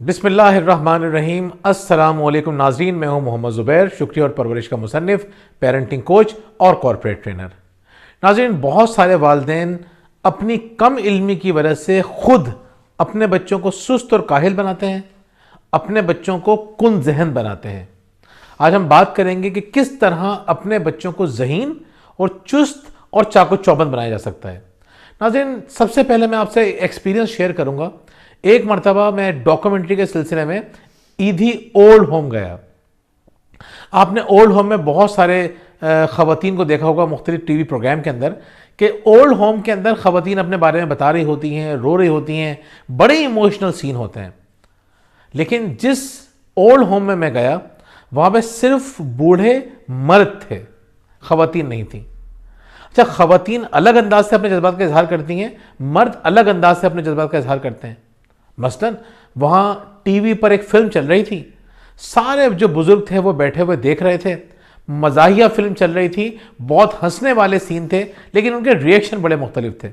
बिस्मिल्लाहिर्रहमानिर्रहीम। अस्सलामुअलैकुम नाज़रीन, मैं हूं मोहम्मद ज़ुबैर, शुक्रिया और परवरिश का मुसन्निफ़, पेरेंटिंग कोच और कॉर्पोरेट ट्रेनर। नाज़रीन, बहुत सारे वालिदैन अपनी कम इल्मी की वजह से खुद अपने बच्चों को सुस्त और काहिल बनाते हैं, अपने बच्चों को कुन जहन बनाते हैं। आज हम बात करेंगे कि किस तरह अपने बच्चों को ज़हीन और चुस्त और चाको चौबंद बनाया जा सकता है। नाज़रीन, सबसे पहले मैं आपसे एक्सपीरियंस शेयर करूंगा। एक मरतबा मैं डॉक्यूमेंट्री के सिलसिले में ईदी ओल्ड होम गया। आपने ओल्ड होम में बहुत सारे ख़वातीन को देखा होगा मुख्तलिफ टीवी प्रोग्राम के अंदर, कि ओल्ड होम के अंदर ख़वातीन अपने बारे में बता रही होती हैं, रो रही होती हैं, बड़े इमोशनल सीन होते हैं। लेकिन जिस ओल्ड होम में मैं गया, वहाँ पे सिर्फ बूढ़े मर्द थे, ख़वातीन नहीं थी। अच्छा, ख़वातीन अलग अंदाज से अपने जज्बात का इजहार करती हैं, मर्द अलग अंदाज से अपने जज्बात का इजहार करते हैं। मसलन वहाँ टीवी पर एक फिल्म चल रही थी, सारे जो बुजुर्ग थे वो बैठे हुए देख रहे थे, मज़ाहिया फिल्म चल रही थी, बहुत हंसने वाले सीन थे, लेकिन उनके रिएक्शन बड़े मुख्तलिफ थे।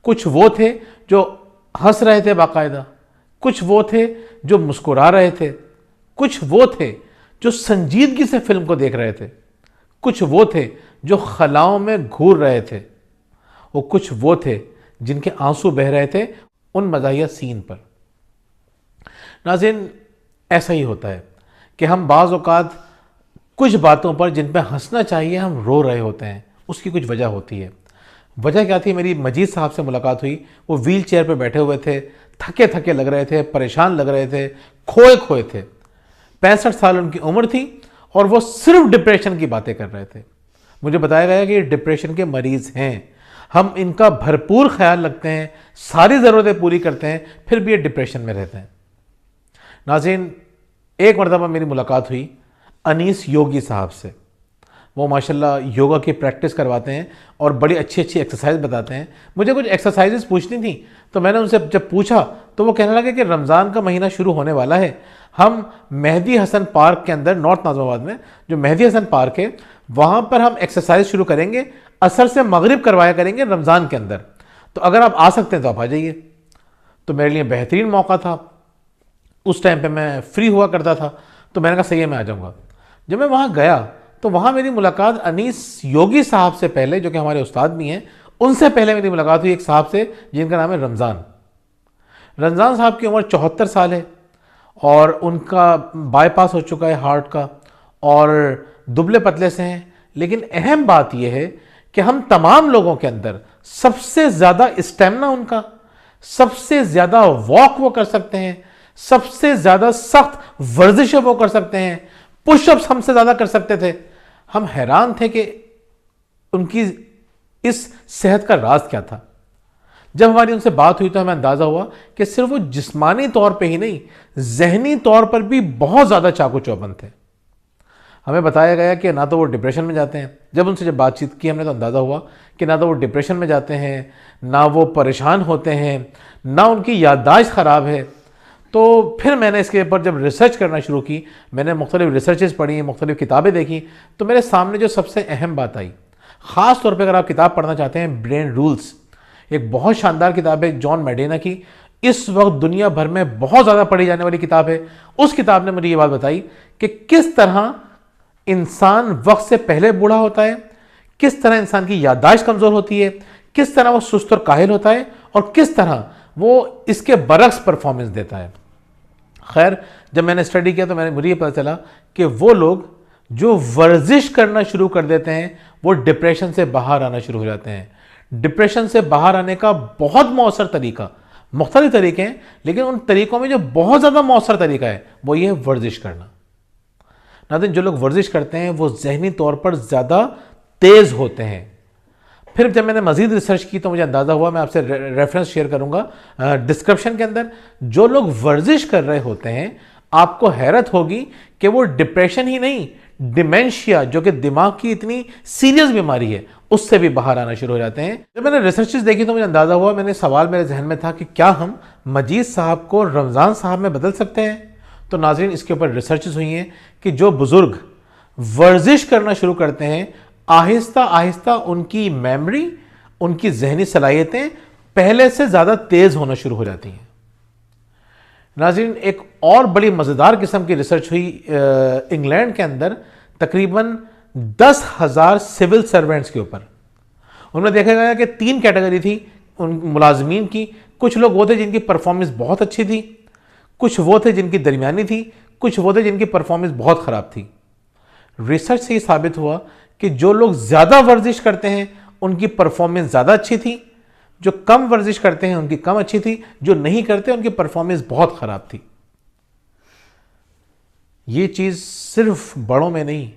कुछ वो थे जो हंस रहे थे बाकायदा, कुछ वो थे जो मुस्कुरा रहे थे, कुछ वो थे जो संजीदगी से फिल्म को देख रहे थे, कुछ वो थे जो खलाओं में घूर रहे थे, और कुछ वो थे जिनके आंसू बह रहे थे उन मज़ाहिया सीन पर। नाज़रीन, ऐसा ही होता है कि हम बाज़ औक़ात कुछ बातों पर जिन पर हंसना चाहिए हम रो रहे होते हैं। उसकी कुछ वजह होती है। वजह क्या थी? मेरी मजीद साहब से मुलाकात हुई। वो व्हील चेयर पर बैठे हुए थे, थके थके लग रहे थे, परेशान लग रहे थे, खोए खोए थे। 65 साल उनकी उम्र थी और वो सिर्फ डिप्रेशन की बातें कर रहे थे। मुझे बताया गया कि ये डिप्रेशन के मरीज़ हैं, हम इनका भरपूर ख्याल रखते हैं, सारी ज़रूरतें पूरी करते हैं, फिर भी ये डिप्रेशन में रहते हैं। नाज़रीन, एक मरतबा मेरी मुलाकात हुई अनीस योगी साहब से। वो माशाल्लाह योगा की प्रैक्टिस करवाते हैं और बड़ी अच्छी अच्छी एक्सरसाइज बताते हैं। मुझे कुछ एक्सरसाइजेस पूछनी थी, तो मैंने उनसे जब पूछा तो वो कहने लगे कि रमज़ान का महीना शुरू होने वाला है, हम मेहदी हसन पार्क के अंदर, नॉर्थ नाज़िमाबाद में जो मेहदी हसन पार्क है, वहाँ पर हम एक्सरसाइज शुरू करेंगे, असर से मगरिब करवाया करेंगे रमज़ान के अंदर, तो अगर आप आ सकते हैं तो आप आ जाइए। तो मेरे लिए बेहतरीन मौका था। उस टाइम पे मैं फ्री हुआ करता था, तो मैंने कहा सही है, मैं आ जाऊँगा। जब मैं वहाँ गया तो वहाँ मेरी मुलाकात अनीस योगी साहब से पहले, जो कि हमारे उस्ताद भी हैं, उनसे पहले मेरी मुलाकात हुई एक साहब से जिनका नाम है रमज़ान। रमज़ान साहब की उम्र 74 साल है और उनका बाईपास हो चुका है हार्ट का, और दुबले पतले से हैं। लेकिन अहम बात यह है कि हम तमाम लोगों के अंदर सबसे ज़्यादा स्टेमिना उनका, सबसे ज़्यादा वॉक वो कर सकते हैं, सबसे ज़्यादा सख्त वर्जिश वो कर सकते हैं, पुशअप्स हमसे ज़्यादा कर सकते थे। हम हैरान थे कि उनकी इस सेहत का राज क्या था। जब हमारी उनसे बात हुई तो हमें अंदाज़ा हुआ कि सिर्फ वो जिस्मानी तौर पे ही नहीं, जहनी तौर पर भी बहुत ज़्यादा चाको चौबंद थे। हमें बताया गया कि ना तो वो डिप्रेशन में जाते हैं। जब उनसे जब बातचीत की हमने तो अंदाज़ा हुआ कि ना तो वो डिप्रेशन में जाते हैं, ना वो परेशान होते हैं, ना उनकी याददाश्त ख़राब है। तो फिर मैंने इसके ऊपर जब रिसर्च करना शुरू की, मैंने मुख्तलिफ रिसर्चेस पढ़ी, मुख्तलिफ किताबें देखी, तो मेरे सामने जो सबसे अहम बात आई, ख़ास तौर पे अगर आप किताब पढ़ना चाहते हैं, ब्रेन रूल्स, एक बहुत शानदार किताब है जॉन मेडिना की, इस वक्त दुनिया भर में बहुत ज़्यादा पढ़ी जाने वाली किताब है। उस किताब ने मुझे ये बात बताई कि किस तरह इंसान वक्त से पहले बूढ़ा होता है, किस तरह इंसान की याददाश्त कमज़ोर होती है, किस तरह वो सुस्त और काहिल होता है, और किस तरह वो इसके बरक्स परफॉर्मेंस देता है। खैर, जब मैंने स्टडी किया तो मुझे ये पता चला कि वो लोग जो वर्जिश करना शुरू कर देते हैं वो डिप्रेशन से बाहर आना शुरू हो जाते हैं। डिप्रेशन से बाहर आने का बहुत मौसर तरीका, मुख्तलिफ तरीके हैं, लेकिन उन तरीकों में जो बहुत ज़्यादा मौसर तरीका है वो ये है वर्जिश करना। नाज़रीन, जो लोग वर्जिश करते हैं वो जहनी तौर पर ज़्यादा तेज़ होते हैं। फिर जब मैंने मज़ीद रिसर्च की तो मुझे अंदाज़ा हुआ, मैं आपसे रेफरेंस शेयर करूँगा डिस्क्रिप्शन के अंदर, जो लोग वर्जिश कर रहे होते हैं, आपको हैरत होगी कि वो डिप्रेशन ही नहीं, डिमेंशिया, जो कि दिमाग की इतनी सीरियस बीमारी है, उससे भी बाहर आना शुरू हो जाते हैं। जब मैंने रिसर्चेस देखी तो मुझे अंदाज़ा हुआ, मैंने सवाल मेरे जहन में था कि क्या हम मजीद साहब को रमज़ान साहब में बदल सकते हैं? तो नाज़रीन, इसके ऊपर रिसर्चेस हुई हैं कि जो बुज़ुर्ग वर्जिश करना शुरू करते हैं, आहिस्ता आहिस्ता उनकी मेमोरी, उनकी जहनी सलाहियतें पहले से ज़्यादा तेज़ होना शुरू हो जाती हैं। नाज़रीन, एक और बड़ी मज़ेदार किस्म की रिसर्च हुई इंग्लैंड के अंदर तकरीबन 10,000 सिविल सर्वेंट्स के ऊपर। उनमें देखा गया कि 3 कैटेगरी थी उन मुलाजमीन की। कुछ लोग वो थे जिनकी परफॉर्मेंस बहुत अच्छी थी, कुछ वो थे जिनकी दरमियानी थी, कुछ वो थे जिनकी परफॉर्मेंस बहुत ख़राब थी। रिसर्च से ये साबित हुआ कि जो लोग ज़्यादा वर्जिश करते हैं उनकी परफॉर्मेंस ज़्यादा अच्छी थी, जो कम वर्जिश करते हैं उनकी कम अच्छी थी, जो नहीं करते उनकी परफॉर्मेंस बहुत ख़राब थी। ये चीज़ सिर्फ बड़ों में नहीं,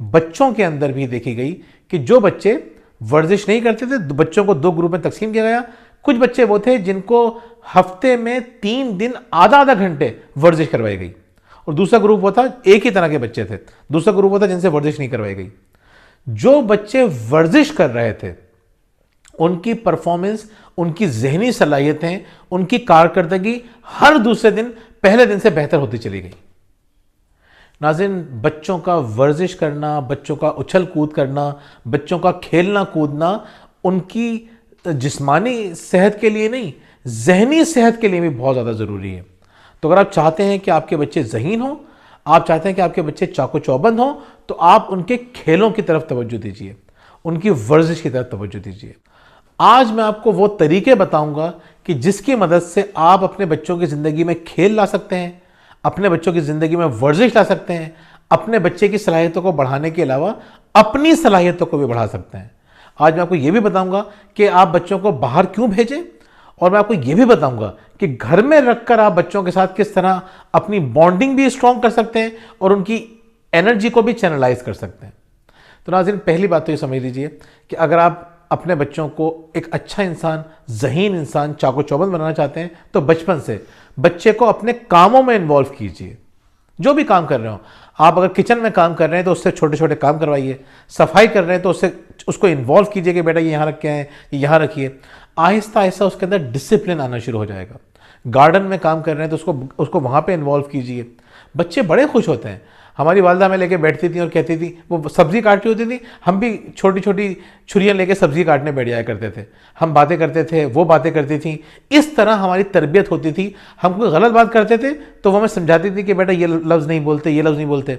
बच्चों के अंदर भी देखी गई कि जो बच्चे वर्जिश नहीं करते थे, बच्चों को 2 ग्रुप में तकसीम किया गया। कुछ बच्चे वो थे जिनको हफ्ते में 3 दिन आधा आधा घंटे वर्जिश करवाई गई, और दूसरा ग्रुप वो था, एक ही तरह के बच्चे थे, दूसरा ग्रुप वो था जिनसे वर्जिश नहीं करवाई गई। जो बच्चे वर्जिश कर रहे थे उनकी परफॉर्मेंस, उनकी जहनी सलाहियतें, उनकी कारकर्दगी हर दूसरे दिन पहले दिन से बेहतर होती चली गई। नाज़रीन, बच्चों का वर्जिश करना, बच्चों का उछल कूद करना, बच्चों का खेलना कूदना उनकी जिस्मानी सेहत के लिए नहीं, जहनी सेहत के लिए भी बहुत ज़्यादा ज़रूरी है। तो अगर आप चाहते हैं कि आपके बच्चे ज़हीन हों, आप चाहते हैं कि आपके बच्चे चाको चौबंद हों, तो आप उनके खेलों की तरफ तवज्जो दीजिए, उनकी वर्जिश की तरफ तवज्जो दीजिए। आज मैं आपको वो तरीके बताऊंगा कि जिसकी मदद से आप अपने बच्चों की ज़िंदगी में खेल ला सकते हैं, अपने बच्चों की ज़िंदगी में वर्जिश ला सकते हैं, अपने बच्चे की सलाहियतों को बढ़ाने के अलावा अपनी सलाहियतों को भी बढ़ा सकते हैं। आज मैं आपको ये भी बताऊंगा कि आप बच्चों को बाहर क्यों भेजें, और मैं आपको ये भी बताऊंगा कि घर में रखकर आप बच्चों के साथ किस तरह अपनी बॉन्डिंग भी स्ट्रॉन्ग कर सकते हैं और उनकी एनर्जी को भी चैनलाइज कर सकते हैं। तो नाज़रीन, पहली बात तो ये समझ लीजिए कि अगर आप अपने बच्चों को एक अच्छा इंसान, ज़हीन इंसान, चाको चौबंद बनाना चाहते हैं तो बचपन से बच्चे को अपने कामों में इन्वॉल्व कीजिए। जो भी काम कर रहे हो आप, अगर किचन में काम कर रहे हैं तो उससे छोटे छोटे काम करवाइए, सफाई कर रहे हैं तो उसको इन्वॉल्व कीजिए कि बेटा ये यहाँ रख के आए, ये यहाँ रखिए। आहिस्ता आहिस्ता उसके अंदर डिसिप्लिन आना शुरू हो जाएगा। गार्डन में काम कर रहे हैं तो उसको वहाँ पे इन्वॉल्व कीजिए। बच्चे बड़े खुश होते हैं। हमारी वालदा में लेके बैठती थी और कहती थी, वो सब्जी काटती होती थी, हम भी छोटी छोटी छुरियाँ लेके सब्जी काटने बैठ जाया करते थे। हम बातें करते थे, वो बातें करती थी। इस तरह हमारी तरबियत होती थी। हम कोई गलत बात करते थे तो वो हमें समझाती थी कि बेटा ये लफ्ज़ नहीं बोलते, ये लफ्ज़ नहीं बोलते।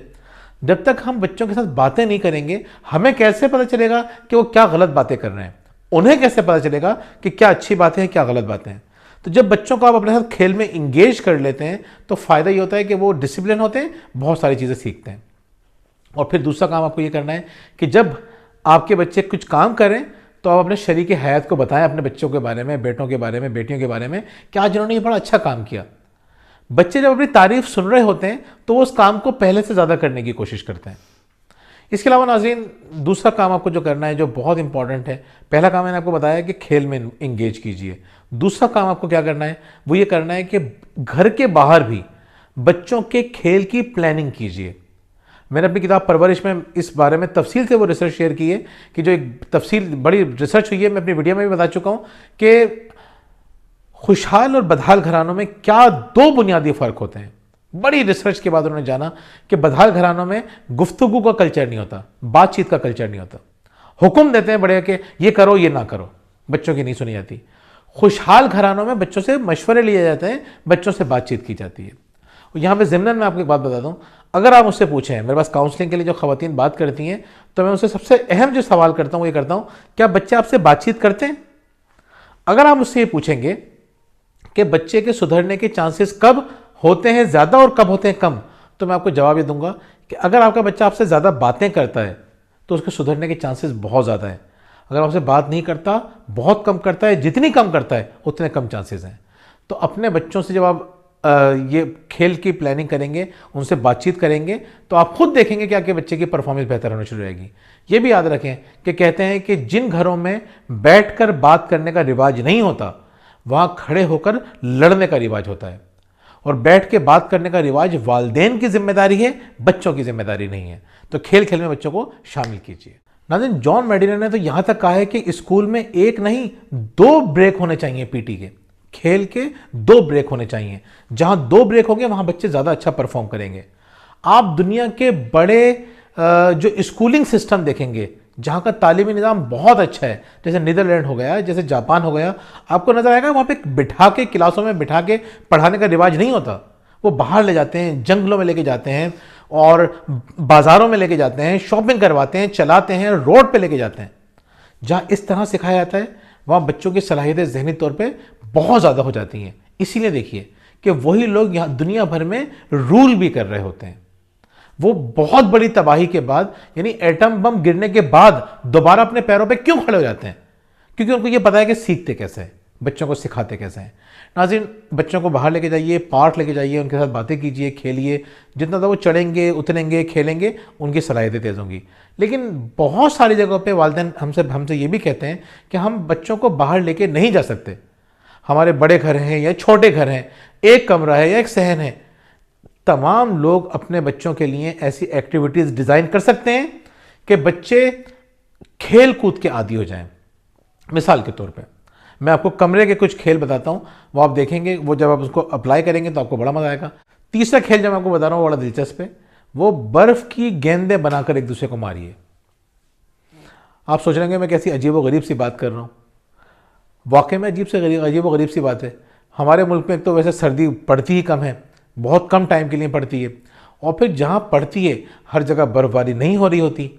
जब तक हम बच्चों के साथ बातें नहीं करेंगे, हमें कैसे पता चलेगा कि वो क्या गलत बातें कर रहे हैं? उन्हें कैसे पता चलेगा कि क्या अच्छी बातें हैं, क्या गलत बातें हैं? तो जब बच्चों को आप अपने साथ खेल में इंगेज कर लेते हैं तो फ़ायदा ये होता है कि वो डिसिप्लिन होते हैं, बहुत सारी चीज़ें सीखते हैं। और फिर दूसरा काम आपको ये करना है कि जब आपके बच्चे कुछ काम करें तो आप अपने शरीक हयात को बताएं, अपने बच्चों के बारे में, बेटों के बारे में, बेटियों के बारे में, कि आज इन्होंने ये बड़ा अच्छा काम किया। बच्चे जब अपनी तारीफ सुन रहे होते हैं तो वो उस काम को पहले से ज़्यादा करने की कोशिश करते हैं। इसके अलावा नाज़रीन, दूसरा काम आपको जो करना है, जो बहुत इंपॉर्टेंट है, पहला काम मैंने आपको बताया कि खेल में इंगेज कीजिए। दूसरा काम आपको क्या करना है, वो ये करना है कि घर के बाहर भी बच्चों के खेल की प्लानिंग कीजिए। मैंने अपनी किताब परवरिश में इस बारे में तफसील से वो रिसर्च शेयर की है कि जो एक तफसील बड़ी रिसर्च हुई है, मैं अपनी वीडियो में भी बता चुका हूँ कि खुशहाल और बदहाल घरानों में क्या 2 बुनियादी फ़र्क होते हैं। बड़ी रिसर्च के बाद उन्होंने जाना कि बदहाल घरानों में गुफ्तगू का कल्चर नहीं होता, बातचीत का कल्चर नहीं होता। हुक्म देते हैं बड़े कि ये करो, ये ना करो, बच्चों की नहीं सुनी जाती। खुशहाल घरानों में बच्चों से मशवरे लिए जाते हैं, बच्चों से बातचीत की जाती है। और यहाँ पे ज़िम्नन मैं आपको एक बात बता दूँ, अगर आप मुझसे पूछें, मेरे पास काउंसलिंग के लिए जो ख़वातीन बात करती हैं, तो मैं उनसे सबसे अहम जो सवाल करता हूँ वो ये करता हूँ, क्या बच्चे आपसे बातचीत करते हैं? अगर आप मुझसे ये पूछेंगे कि बच्चे के सुधरने के चांसेस कब होते हैं ज़्यादा और कब होते हैं कम, तो मैं आपको जवाब ये दूंगा कि अगर आपका बच्चा आपसे ज़्यादा बातें करता है तो उसके सुधरने के चांसेस बहुत ज़्यादा हैं। अगर आपसे बात नहीं करता, बहुत कम करता है, जितनी कम करता है उतने कम चांसेस हैं। तो अपने बच्चों से जब आप ये खेल की प्लानिंग करेंगे, उनसे बातचीत करेंगे, तो आप खुद देखेंगे कि आपके बच्चे की परफॉर्मेंस बेहतर होनी शुरू हो जाएगी। ये भी याद रखें कि कहते हैं कि जिन घरों में बैठकर बात करने का रिवाज नहीं होता, वहाँ खड़े होकर लड़ने का रिवाज होता है। और बैठ के बात करने का रिवाज वालिदैन की जिम्मेदारी है, बच्चों की जिम्मेदारी नहीं है। तो खेल खेल में बच्चों को शामिल कीजिए। नाज़रीन, जॉन मेडिना ने तो यहाँ तक कहा है कि स्कूल में 1 नहीं 2 ब्रेक होने चाहिए पीटी के, खेल के 2 ब्रेक होने चाहिए। जहाँ 2 ब्रेक होंगे वहाँ बच्चे ज़्यादा अच्छा परफॉर्म करेंगे। आप दुनिया के बड़े जो स्कूलिंग सिस्टम देखेंगे, जहाँ का तालीमी निज़ाम बहुत अच्छा है, जैसे नीदरलैंड हो गया, जैसे जापान हो गया, आपको नज़र आएगा वहाँ पे बिठा के क्लासों में बिठा के पढ़ाने का रिवाज नहीं होता। वो बाहर ले जाते हैं, जंगलों में लेके जाते हैं और बाज़ारों में लेके जाते हैं, शॉपिंग करवाते हैं, चलाते हैं, रोड पे लेके जाते हैं। जहाँ इस तरह सिखाया जाता है वहाँ बच्चों की सलाहियतें ज़हनी तौर पे बहुत ज़्यादा हो जाती हैं। इसीलिए देखिए कि वही लोग यहाँ दुनिया भर में रूल भी कर रहे होते हैं। वो बहुत बड़ी तबाही के बाद, यानी एटम बम गिरने के बाद दोबारा अपने पैरों पे क्यों खड़े हो जाते हैं? क्योंकि उनको ये पता है कि सीखते कैसे हैं, बच्चों को सिखाते कैसे हैं। नाज़रीन, बच्चों को बाहर लेके जाइए, पार्क लेके जाइए, उनके साथ बातें कीजिए, खेलिए। जितना ज़्यादा वो चढ़ेंगे, उतरेंगे, खेलेंगे, उनकी सलाहियतें तेज़ होंगी। लेकिन बहुत सारी जगहों पे वालिदैन हमसे ये भी कहते हैं कि हम बच्चों को बाहर लेके नहीं जा सकते। हमारे बड़े घर हैं या छोटे घर हैं, एक कमरा है या एक सहन है, तमाम लोग अपने बच्चों के लिए ऐसी एक्टिविटीज़ डिज़ाइन कर सकते हैं कि बच्चे खेल कूद के आदी हो जाएं। मिसाल के तौर पे मैं आपको कमरे के कुछ खेल बताता हूं, वो आप देखेंगे, वो जब आप उसको अप्लाई करेंगे तो आपको बड़ा मजा आएगा। तीसरा खेल जब मैं आपको बता रहा हूं बड़ा दिलचस्प है, वो बर्फ की गेंदें बनाकर एक दूसरे को मारिए। आप सोच रहे हैं मैं कैसी अजीब व गरीब सी बात कर रहा हूं। वाकई में अजीब व गरीब सी बात है। हमारे मुल्क में एक तो वैसे सर्दी पड़ती ही कम है, बहुत कम टाइम के लिए पड़ती है, और फिर जहां पड़ती है हर जगह बर्फबारी नहीं हो रही होती।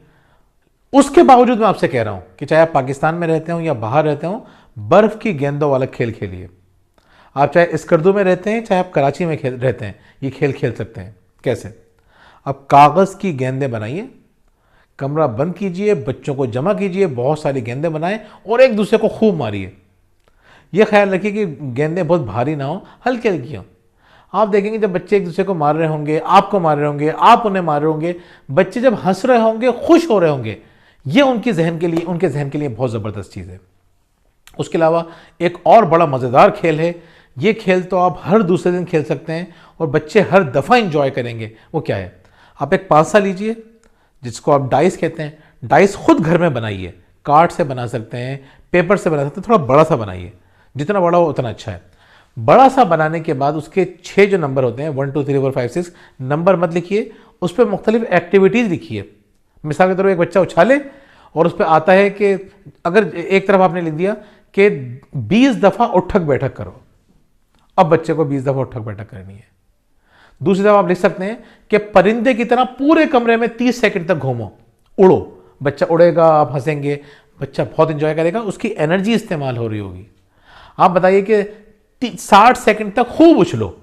उसके बावजूद मैं आपसे कह रहा हूं कि चाहे आप पाकिस्तान में रहते हो या बाहर रहते हो, बर्फ की गेंदों वाला खेल खेलिए। आप चाहे इस्कर्दू में रहते हैं, चाहे आप कराची में रहते हैं, ये खेल खेल सकते हैं। कैसे? आप कागज़ की गेंदें बनाइए, कमरा बंद कीजिए, बच्चों को जमा कीजिए, बहुत सारी गेंदें बनाएं और एक दूसरे को खूब मारिए। यह ख्याल रखिए कि गेंदें बहुत भारी ना हो, हल्की हल्की हों। आप देखेंगे जब बच्चे एक दूसरे को मार रहे होंगे, आपको मार रहे होंगे, आप उन्हें मार रहे होंगे, बच्चे जब हंस रहे होंगे, खुश हो रहे होंगे, ये उनके जहन के लिए बहुत ज़बरदस्त चीज़ है। उसके अलावा एक और बड़ा मज़ेदार खेल है, ये खेल तो आप हर दूसरे दिन खेल सकते हैं और बच्चे हर दफ़ा इंजॉय करेंगे। वो क्या है? आप एक पासा लीजिए जिसको आप डाइस कहते हैं, डाइस खुद घर में बनाइए, कार्ड से बना सकते हैं, पेपर से बना सकते हैं, थोड़ा बड़ा सा बनाइए, जितना बड़ा हो उतना अच्छा है। बड़ा सा बनाने के बाद उसके 6 जो नंबर होते हैं, 1 2 3 4 5 6 नंबर मत लिखिए, उस पर मुख्तलिफ एक्टिविटीज़ लिखिए। मिसाल के तौर पर एक बच्चा उछाले और उस पर आता है कि अगर एक तरफ आपने लिख दिया कि 20 दफ़ा उठक बैठक करो, अब बच्चे को 20 दफ़ा उठक बैठक करनी है। दूसरी तरफ आप लिख सकते हैं कि परिंदे की तरह पूरे कमरे में 30 सेकंड तक घूमो, उड़ो। बच्चा उड़ेगा, आप हंसेंगे, बच्चा बहुत इंजॉय करेगा, उसकी एनर्जी इस्तेमाल हो रही होगी। आप बताइए कि 60 सेकंड तक खूब उछलो,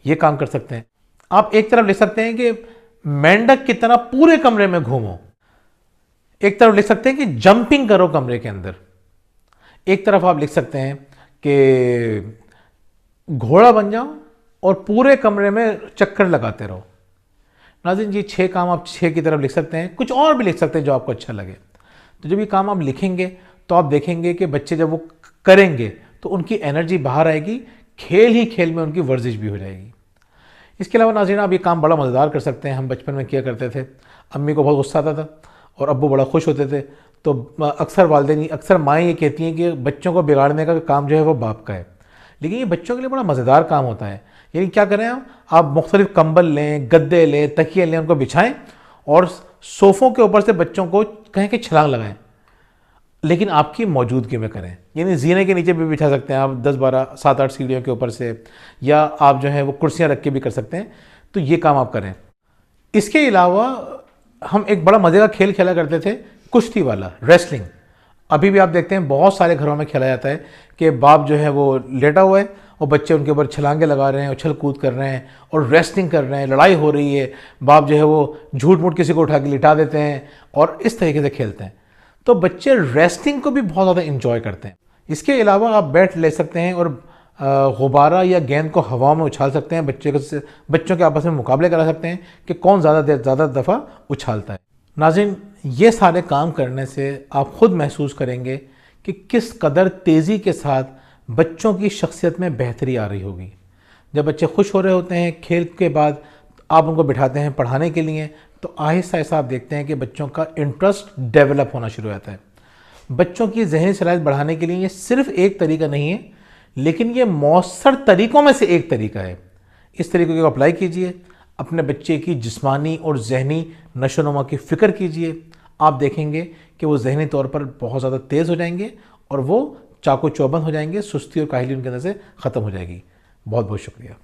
ये काम कर सकते हैं। आप एक तरफ लिख सकते हैं कि मेंढक की तरह पूरे कमरे में घूमो, एक तरफ लिख सकते हैं कि जंपिंग करो कमरे के अंदर, एक तरफ आप लिख सकते हैं कि घोड़ा बन जाओ और पूरे कमरे में चक्कर लगाते रहो। नाज़रीन, ये 6 काम आप 6 की तरफ लिख सकते हैं, कुछ और भी लिख सकते हैं जो आपको अच्छा लगे। तो जब ये काम आप लिखेंगे तो आप देखेंगे कि बच्चे जब वो करेंगे तो उनकी एनर्जी बाहर आएगी, खेल ही खेल में उनकी वर्जिश भी हो जाएगी। इसके अलावा नाज़रीन, आप ये काम बड़ा मज़ेदार कर सकते हैं। हम बचपन में किया करते थे, अम्मी को बहुत गुस्सा आता था और अब्बू बड़ा खुश होते थे। तो अक्सर माएँ ये कहती हैं कि बच्चों को बिगाड़ने का काम जो है वो बाप का है, लेकिन ये बच्चों के लिए बड़ा मज़ेदार काम होता है। यानी क्या करें आप मुख्तलिफ कंबल लें, गद्दे लें, तकिए लें, उनको बिछाएं और सोफ़ों के ऊपर से बच्चों को कहें कि छलांग लगाएं, लेकिन आपकी मौजूदगी में करें। यानी जीने के नीचे भी बिठा सकते हैं आप 10 12 7 8 सीढ़ियों के ऊपर से, या आप जो है वो कुर्सियाँ रख के भी कर सकते हैं। तो ये काम आप करें। इसके अलावा हम एक बड़ा मज़े का खेल खेला करते थे, कुश्ती वाला, रेसलिंग। अभी भी आप देखते हैं बहुत सारे घरों में खेला जाता है कि बाप जो है वो लेटा हुआ है और बच्चे उनके ऊपर छलांगे लगा रहे हैं, उछल कूद कर रहे हैं और रेसलिंग कर रहे हैं, लड़ाई हो रही है। बाप जो है वो झूठ मूठ किसी को उठा के लिटा देते हैं और इस तरीके से खेलते हैं। तो बच्चे रेसलिंग को भी बहुत ज़्यादा इंजॉय करते हैं। इसके अलावा आप बैट ले सकते हैं और गुब्बारा या गेंद को हवा में उछाल सकते हैं। बच्चों के आपस में मुकाबले करा सकते हैं कि कौन ज़्यादा दफ़ा उछालता है। नाज़रीन, ये सारे काम करने से आप ख़ुद महसूस करेंगे कि किस कदर तेज़ी के साथ बच्चों की शख्सियत में बेहतरी आ रही होगी। जब बच्चे खुश हो रहे होते हैं, खेल के बाद आप उनको बिठाते हैं पढ़ाने के लिए, तो आहिस्ता आहिस्ता आप देखते हैं कि बच्चों का इंटरेस्ट डेवलप होना शुरू हो जाता है। बच्चों की ज़हनी सलाहियत बढ़ाने के लिए ये सिर्फ एक तरीका नहीं है, लेकिन ये मौसर तरीक़ों में से एक तरीका है। इस तरीके को अप्लाई कीजिए, अपने बच्चे की जिस्मानी और जहनी नशोनुमा की फ़िक्र कीजिए, आप देखेंगे कि वो ज़हनी तौर पर बहुत ज़्यादा तेज़ हो जाएंगे और वो चाको चौबंद हो जाएंगे, सुस्ती और काहली उनके अंदर से ख़त्म हो जाएगी। बहुत बहुत शुक्रिया।